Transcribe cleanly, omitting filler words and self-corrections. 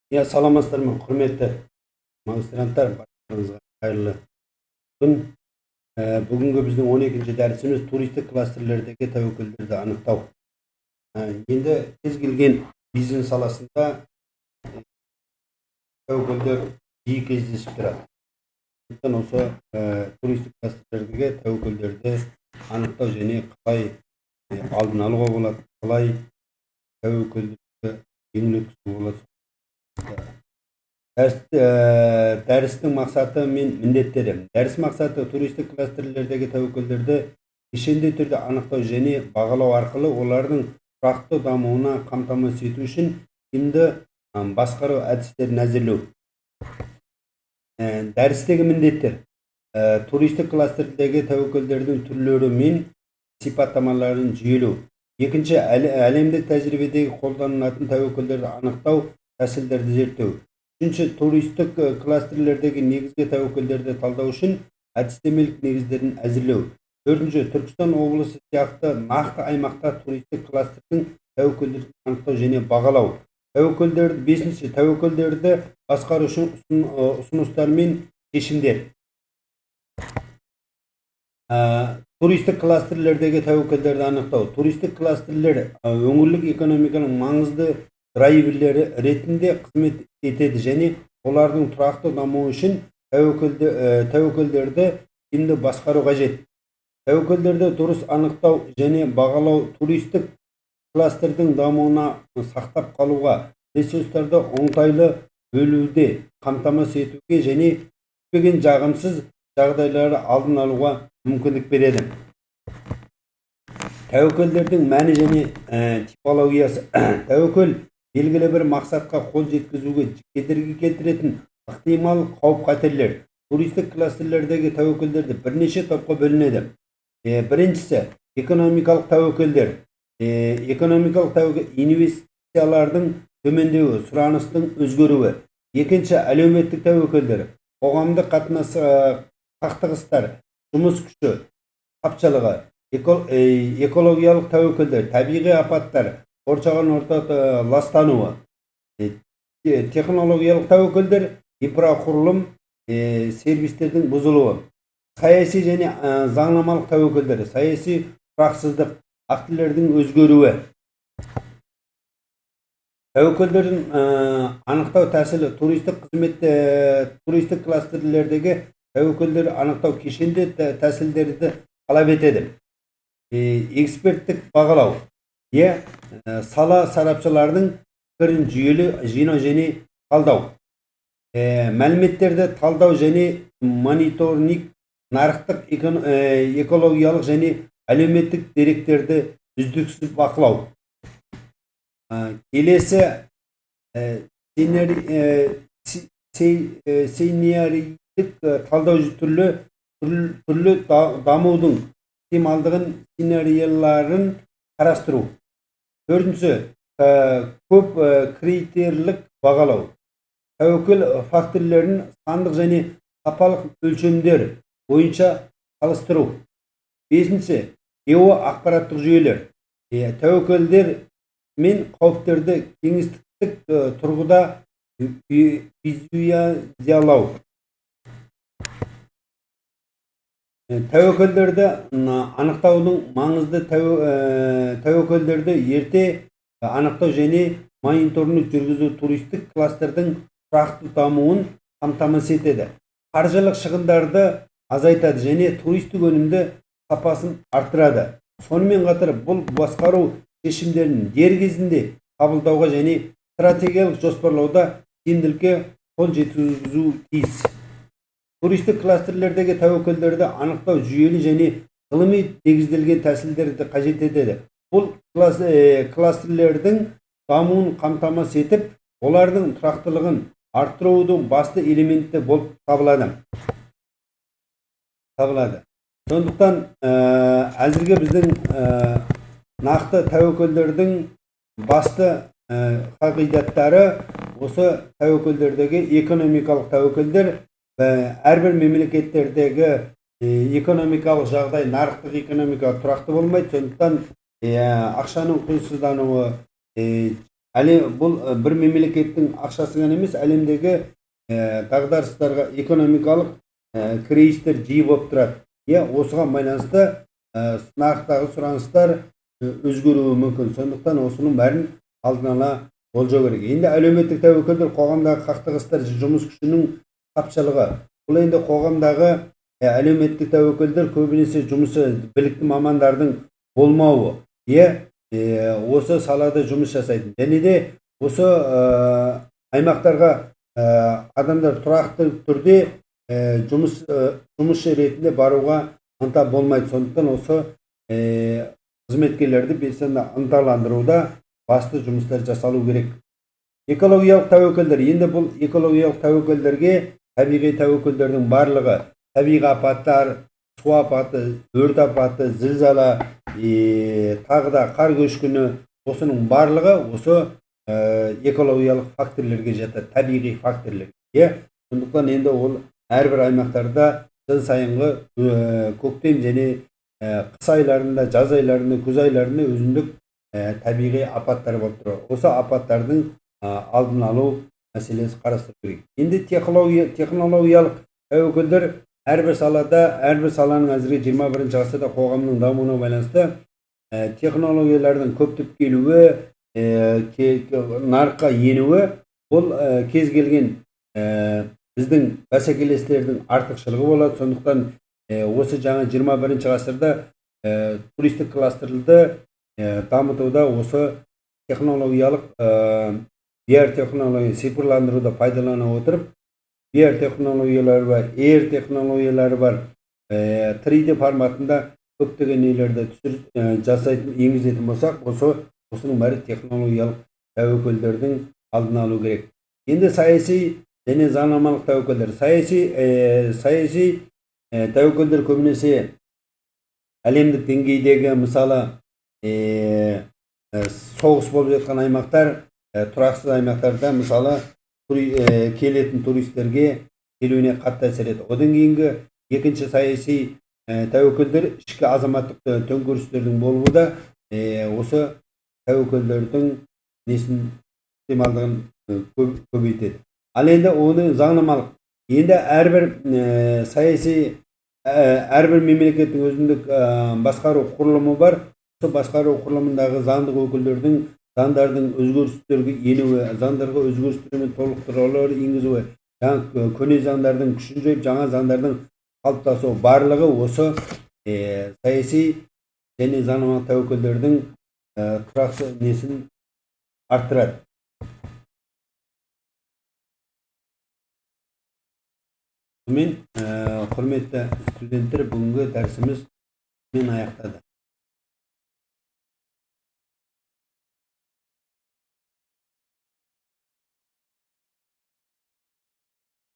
Саламатсыздар ма, құрметті магистранттар, баршаңызға қайырлы күн. Бүгінгі біздің 12-ші дәрісіміз туристік кластерлердегі тәуекелдерді анықтау. Енді кез келген бизнес саласында тәуекелдер жиі кездесіп тұрады. Сондықтан осы туристік кластерлердегі тәуекелдерді анықтау және қалай алдын алуға болады, қалай тәуекелдерді жеңілдетуге болады. Дәрістің мақсаты мен міндеттері. Дәріс мақсаты туристік кластерлердегі тәуекелдерді кешенді түрде анықтау және бағалау арқылы олардың тұрақты дамуына қамтамасыз ету үшін тиімді басқару әдістерін әзірлеу. Дәрістегі міндеттер. Туристік кластерлердегі тәуекелдердің түрлері мен сипаттамаларын жүйелеу. Екінші, әлемдік тәжірибедегі қолданылатын тәуекелдерді анықтау тәсілдерді зерттеу. Үшінші, туристік кластерлердегі негізгі тәуекелдерді талдау үшін әдістемелік негіздерін әзірлеу. Төртінші, Түркістан облысы сияқты нақты аймақта туристік кластердің тәуекелдерін анықтау және бағалау. Бесінші, тәуекелдерді басқару үшін ұсыныстар мен шешімдер. Туристік кластерлердегі тәуекелдерді анықтау. Туристік кластерлер өңірлік экономиканың маңызды драйверлері ретінде қызмет етеді және олардың тұрақты дамуы үшін тәуекелдерді тиімді басқару қажет. Тәуекелдерді дұрыс анықтау және бағалау туристік кластердің дамуына сақтап қалуға, ресурстарды оңтайлы бөлуде қамтамасыз етуге және күтпеген жағымсыз жағдайларды алдын алуға мүмкіндік береді. Тәуекелдердің мәні және типологиясы. Тәуекел белгілі бір мақсатқа қол жеткізуге кедергі келтіретін ықтимал қауіп-қатерлер. Туристік кластерлердегі тәуекелдерді бірнеше топқа бөлінеді. Біріншісі экономикалық тәуекелдер. Экономикалық тәуекел инвестициялардың төмендеуі, сұраныстың өзгеруі. Екінші, әлеуметтік тәуекелдер. Қоғамдық қақтығыстар, жұмыс күші тапшылығы. Экологиялық тәуекелдер, табиғи апаттар, қоршаған орта ластануы. Технологиялық тәуекелдер, инфрақұрылым сервистердің бұзылуы. Саяси және заңнамалық тәуекелдер, саяси тұрақсыздық, актілердің өзгеруі. Тәуекелдерін анықтау тәсілі. Туристік кластерлердегі тәуекелдерді анықтау кешенді тәсілдерді талап етеді. Эксперттік бағалау. Сала сарапшылардың пікірін жүйелі жинау және талдау. Мәліметтерді талдау және мониторинг, нарықтық, экологиялық және әлеуметтік деректерді үздіксіз бақылау. Келесі сценарийлік талдау түрлі дамудың ықтималдығын сценарийларын қарастыру. Төртінші, көп критериялық бағалау. Тәуекел факторлерін сандық және сапалық өлшемдер бойынша салыстыру. Бесінші, ақпараттық жүйелер. Тәуекелдер мен қауіптерді кеңістіктік тұрғыда визуализациялау. Тәуекелдерді анықтаудың маңызды. Тәуекелдерді ерте анықтау және мониторинг жүргізу туристік кластердің тұрақты дамуын қамтамасыз етеді. Қаржылық шығындарды азайтады және туристік өнімді сапасын арттырады. Сонымен қатар бұл басқару шешімдерін дер кезінде қабылдауға және стратегиялық жоспарлауда тиімділікке қол жеткізу тиіс. Туристік кластерлердегі тәуекелдерді анықтау жүйелі және ғылыми негізделген тәсілдерді қажет етеді. Бұл кластерлердің дамуын қамтамасыз етіп, олардың тұрақтылығын арттырудың басты элементі болып табылады. Сондықтан әзірге біздің нақты тәуекелдердің басты қағидаттары осы тәуекелдердегі экономикалық тәуекелдер. Әрбір мемлекеттердегі экономикалық жағдай, нарықтық экономика тұрақты болмайды. Сондықтан ақшаның құнсыздануы, бұл бір мемлекеттің ақшасы ғана емес, әлемдегі дағдарыстарға экономикалық кризистер жиі болып тұрады. Осыған байланысты нарықтағы сұраныстар өзгеруі мүмкін. Сондықтан осының бәрін алдын ала болжау керек. Енді әлеуметтік тәуекелдер қоғамдағы қақтығыстар, жұмыс күшінің тапшылығы. Бұл енді қоғамдағы әлеуметтік тәуекелдер көбінесе жұмысы білікті мамандардың болмауы. Осы салада жұмыс жасайтын. Және де осы аймақтарға адамдар тұрақты түрде жұмысшы ретінде баруға ынта болмайды. Сондықтан осы қызметкерлерді белсенді ынталандыруда басты жұмыстар жасалу керек. Экологиялық тәуекелдер. Енді бұл экологиялық тәуекелдерге табиғи тәуекелдердің барлығы, табиғи апаттар, су апаты, өрт апаты, зілзала, тағы да қар көшкіні, осының барлығы осы экологиялық факторлерге жатады, табиғи факторлерге. Сондықтан енді ол әрбір аймақтарда жыл сайынғы көктем және қыс айларында, жаз айларында, күз айларында өзіндік табиғи апаттар болып тұр. Осы апаттардың алдын алу мәселесі қарастырылу керек. Енді технологиялық тәуекелдер әрбір саланың әзірге 21 ғасырда қоғамның дамуына байланысты технологиялардың көптеп келуі, нарыққа енуі, бұл кез келген біздің бәсекелестердің артықшылығы болады. Сондықтан осы жаңа 21 ғасырда туристік кластерлерді дамытуда осы технологиялық биотехнология цифрландыруды пайдалана отырып, биотехнологиялары бар, технологиялары бар, 3D форматында көптеген нелерді жасайтын, енгізетін болсақ, осының бәрі технологиялық тәуекелдердің алдын алу керек. Енді саяси және заңнамалық тәуекелдер. Саяси тәуекелдер көбінесе әлемдік деңгейдегі, мысалы соғыс болып жатқан аймақтар, тұрақсыз аймақтарда, мысалы келетін туристерге келуіне қатты әсер етеді. Одан кейінгі екінші саяси тәуекелдер ішкі азаматтық төңкерістердің болуы да осы тәуекелдердің ықтималдығын көбейтеді. Ал енді оны заңнамалық. Енді әрбір мемлекеттің өзіндік басқару құрылымы бар. Осы басқару құрылымындағы заңдық өкілдердің заңдардың өзгерістерге енуі, заңдарға өзгерістер мен толықтырулар енгізуі, көне заңдардың күшін жойып, жаңа заңдардың қалыптасуы, барлығы осы саяси және заңнамалық тәуекелдердің тұрақсыз несін арттырады. Құрметті студенттер, бүгінгі дәрісіміз мен аяқтады.